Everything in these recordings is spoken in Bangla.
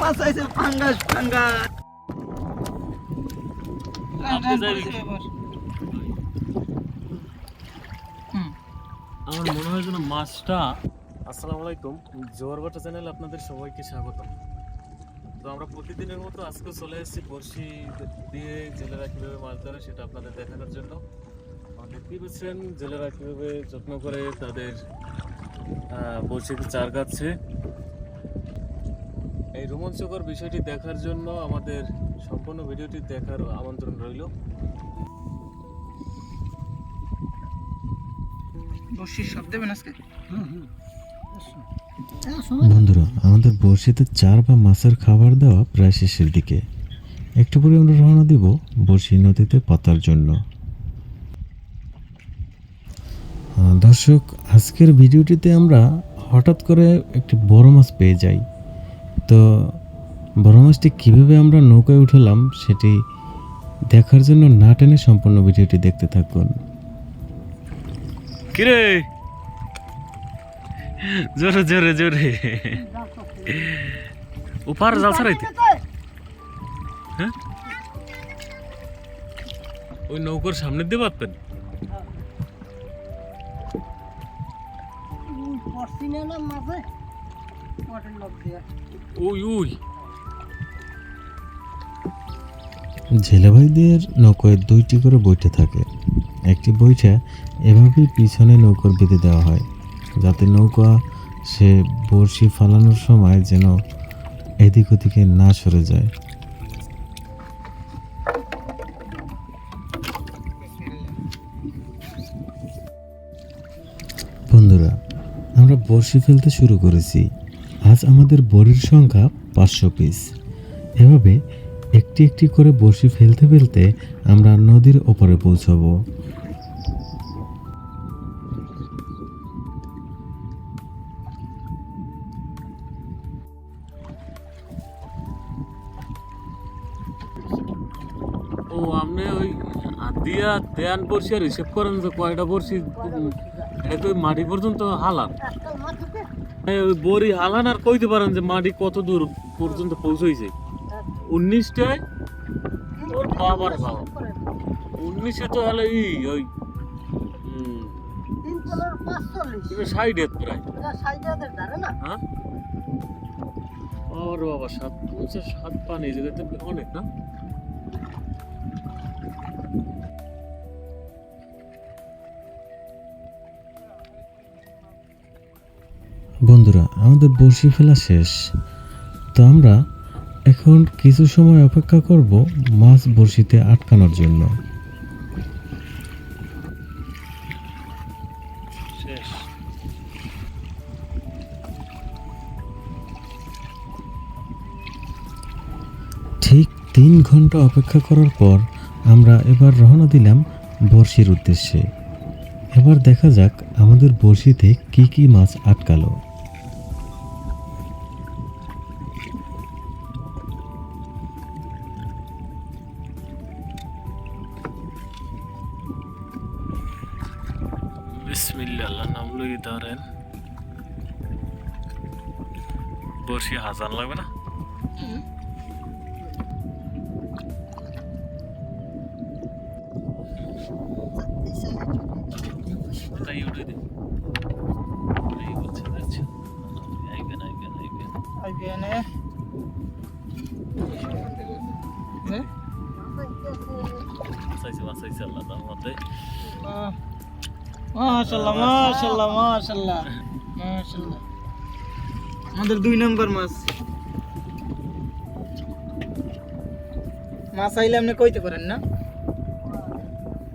মাছ আইছে ফাঙ্গাস ফাঙ্গাস। আমার মনে হয় যেন মাছটা। আসসালামু আলাইকুম, জোয়ার ভাটা চ্যানেলে আপনাদের সবাইকে স্বাগত। তো আমরা প্রতিদিনের মতো আজকে চলে এসেছি বড়শি দিয়ে জেলেরা কিভাবে মাছ ধরে সেটা আপনাদের দেখানোর জন্য। দেখতেই পাচ্ছেন জেলেরা কিভাবে যত্ন করে তাদের বড়শিতে চার গাচ্ছে। এই রোমাঞ্চকর বিষয়টি দেখার জন্য আমাদের সম্পূর্ণ ভিডিওটি দেখার আমন্ত্রণ রইল। বন্ধুরা, আমাদের বড়শিতে চার বা মাছের খাবার দেওয়া প্রায় শেষের দিকে। একটু পরে আমরা রওনা দিব বড়শি নদীতে পাতার জন্য। দর্শক, আজকের ভিডিওটিতে আমরা হঠাৎ করে একটি বড় মাছ পেয়ে যাই। তো বড় মাছটি কীভাবে আমরা নৌকায় উঠলাম সেটি দেখার জন্য না টেনে সম্পূর্ণ ভিডিওটি দেখতে থাকুন। কিরে, জোরে জোরে জোরে উপার জাল ছাড়াইতে। হ্যাঁ, ওই নৌকার সামনে দিয়ে পারতেন। ওই ওই জেলে ভাইদের নৌকায় দুইটি করে বইটা থাকে। একটি বইটা এভাবেই পিছনে নৌকার বেঁধে দেওয়া হয়, যাতে নৌকা সে বড়শি ফালানোর সময় যেন এদিক ওদিকে না সরে যায়। বন্ধুরা, আমরা বড়শি ফেলতে শুরু করেছি। আজ আমাদের বড়ির সংখ্যা 500 পিস। এভাবে একটি একটি করে বড়শি ফেলতে ফেলতে আমরা নদীর ওপরে পৌঁছাবো। ও আপনি ওই দিয়া দেয়ান বড়শি আর হিসেব করেন যে কয়টা বড়শি এটা তো মাটি পর্যন্ত হালান। ওই বড়ি হালান আর কইতে পারেন যে মাটি কত দূর পর্যন্ত পৌঁছাইছে। 19টায় ওর বাবার বাবা 19-এ তো হলে ওই 60 প্রায়। হ্যাঁ, ওর বাবা 7 পানি জায়গাতে অনেক না। বন্ধুরা, আমাদের বড়শি ফেলা শেষ। তো আমরা এখন কিছু সময় অপেক্ষা করব মাছ বড়শিতে আটকানোর জন্য। শেষ। ঠিক 3 ঘন্টা অপেক্ষা করার পর আমরা এবার রওনা দিলাম বড়শির উদ্দেশ্যে। এবার দেখা যাক আমাদের বড়শিতে কি কি মাছ আটকালো। বিসমিল্লাহ, আল্লাহর নাম লই ধরেন। বড়শি হাজান লাগবে না। তাই উঠে দিন। এই হচ্ছে যাচ্ছে। আইবেন আইবেন আইবেন। বাঁচাইছে আল্লাহ তার মতে। মাশাআল্লাহ মাশাআল্লাহ মাশাআল্লাহ মাশাআল্লাহ। আমাদের 2 নম্বর মাছ। মাছ আইলে আপনি কইতে পারেন না।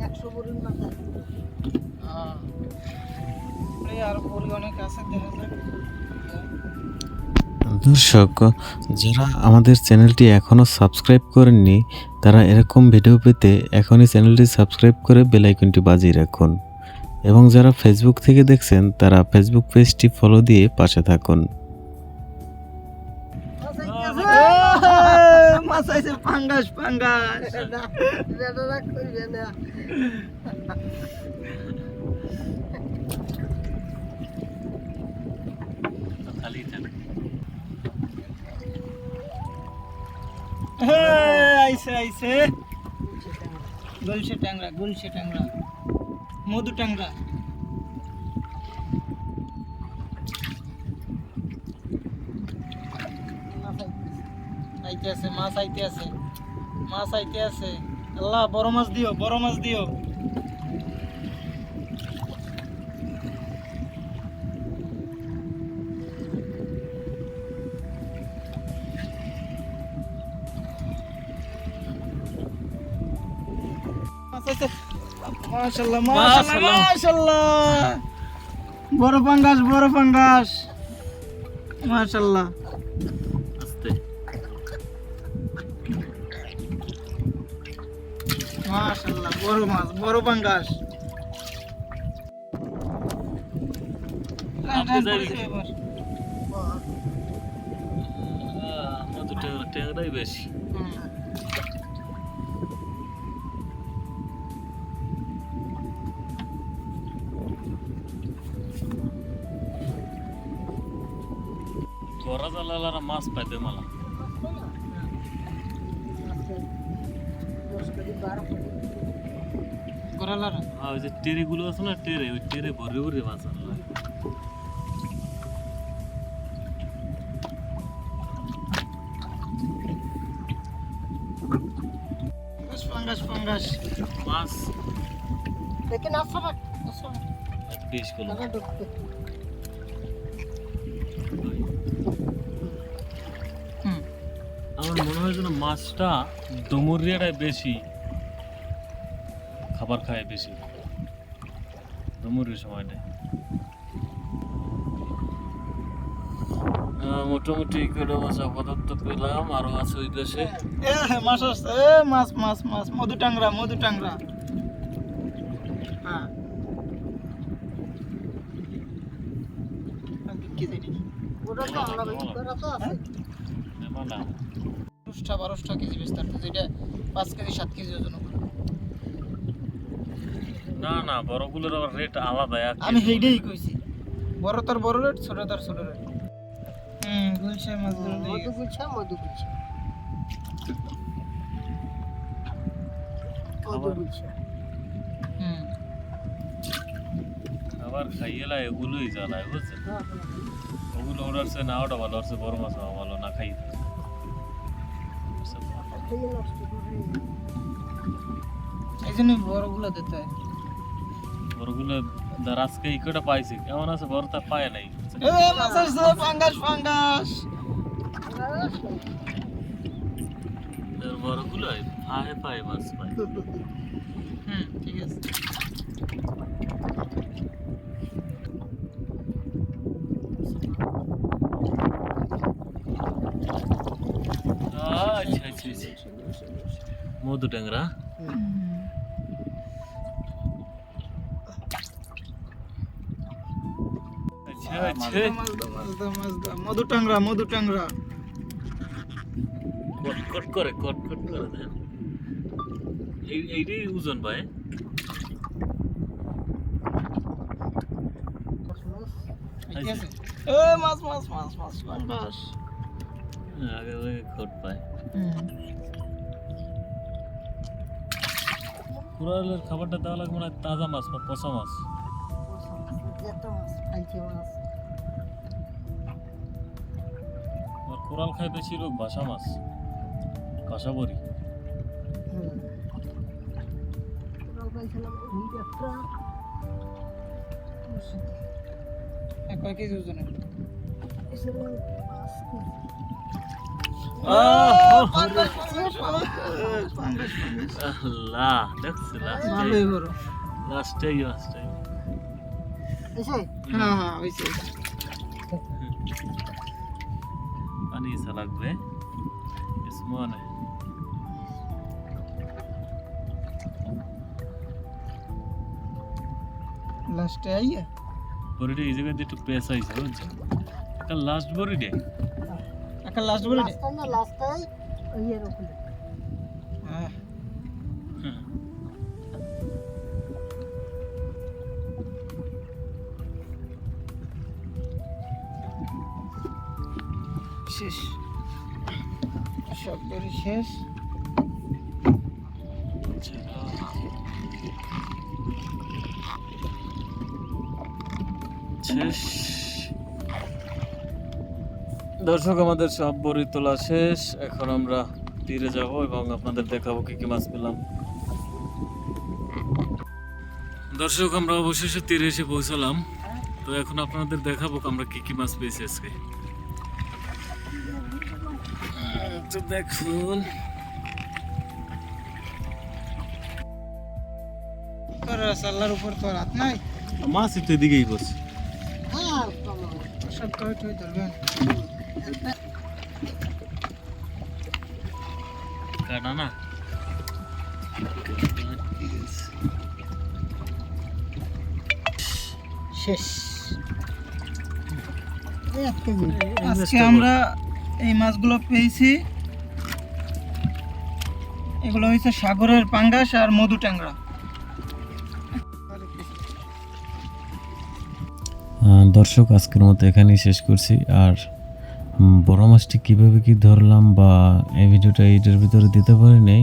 100 বড়ির মাছ আছে। এই আর বড়ি অনেক আছে দেখা যায়। দর্শক, যারা আমাদের চ্যানেলটি এখনও সাবস্ক্রাইব করেননি তারা এরকম ভিডিও পেতে এখনই চ্যানেলটি সাবস্ক্রাইব করে বেল আইকনটি বাজিয়ে রাখুন, এবং যারা ফেসবুক থেকে দেখছেন তারা ফেসবুক পেজটি ফলো দিয়ে পাশে থাকুন। মাছ আইছে ফাঙ্গাস ফাঙ্গাস। খালি থাকে। আইছে আইছে গুলশে ট্যাংরা মধু ট্যাংরা মাছ আইতে আছে আল্লাহ বড় মাছ দিও মাশাআল্লাহ বড় পাঙ্গাস মাশাআল্লাহ আস্তে মাশাআল্লাহ বড় মাছ বড় পাঙ্গাস মধু ট্যাংরাই বেশি গরা জালালারা মাছ পাইতে মালা করালারা ওই যে টেরে গুলো আছে না ওই টেরে ভরে ভরে মাছ আনলা পাঙ্গাস মাছ দেখেন আসবে 20 কিলো আমার মনে হয় যেন মাছটা ডুমুরিয়াটাই বেশি খাবার খায় বেশি ডুমুরির সময়টায় মোটামুটি কেটো মাছ আপাতত পেলাম আরো আছে ওই দেশে মাছ আসছে মাছ মধু টাংরা হ্যাঁ বারোশটা কেজি বেচতে পারতো যেটা 5 কেজি 7 কেজি ওজন করে। না বড়গুলোর আবার রেট আলাদা আমি সেইটাই কইছি বড় তার বড় রেট ছোট তার ছোট রেট গুলশা মাছগুলো মধু গুলশা খাবার খাইয়েলা এগুলোই জ্বালায় বুঝছেন ওগুলো ওড়াচ্ছে না ওটা ভালো হচ্ছে বড় মাছ ভালো না খাই এই জন্য বড়গুলো দিতে হয় বড়গুলো আজকে ইকোটা পাইছি কেমন আছে বড়টা পায় নাই মাছ আসছে পাঙ্গাস বড়গুলো পায় মাছ পায় ঠিক আছে আচ্ছা মধু ট্যাংরা মধু টাংরা কট করে দেন এইটাই ওজন ভাই মাছ পাঙ্গাস আগে খট পায় কুড়ালের খাবারটা দেওয়া লাগবে না তাজা মাছ বা পচা মাছ আর কোরাল খায় বেশি লোক ভাষা মাছ ভাষা বড়ি কয় কেজি ওজনের আল্লাহ দেখছি ভালোই বড় লাস্টে হ্যাঁ হইছে পানি ইসা লাগবে ইসমনে লাস্টে আইয়া বড়িটা এই জায়গায় একটু পেঁচা হয়েছে বুঝছেন একটা লাস্ট বড়িটা একটা লাস্ট বলে শেষ সব ধরে শেষ। শেষ। দর্শক, আমাদের সব বড়ি তোলা শেষ। এখন আমরা তীরে যাব এবং আপনাদের দেখাবো কি কি মাছ পেলাম। দর্শক, আমরা অবশেষে তীরে এসে পৌঁছালাম। তো এখন আপনাদের দেখাবো আমরা কি কি মাছ পেয়েছি আজকে। তো দেখুন, তোর আল্লাহর উপর তোর হাত নাই। মাছই তো এদিকেই করছে। সব টই টই ধরবেন। কাটা না। শেষ। আজকে আমরা এই মাছগুলো পেয়েছি। এগুলো হচ্ছে সাগরের পাঙ্গাস আর মধু ট্যাংরা। দর্শক, আজকের মতো এখানেই শেষ করছি। আর বড় মাছটি কীভাবে কি ধরলাম বা এই ভিডিওটা এইটার ভিতরে দিতে পারি নাই,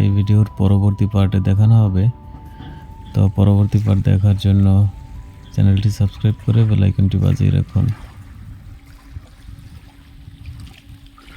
এই ভিডিওর পরবর্তী পার্টে দেখানো হবে। তো পরবর্তী পার্ট দেখার জন্য চ্যানেলটি সাবস্ক্রাইব করে বেল আইকনটি বাজিয়ে রাখুন।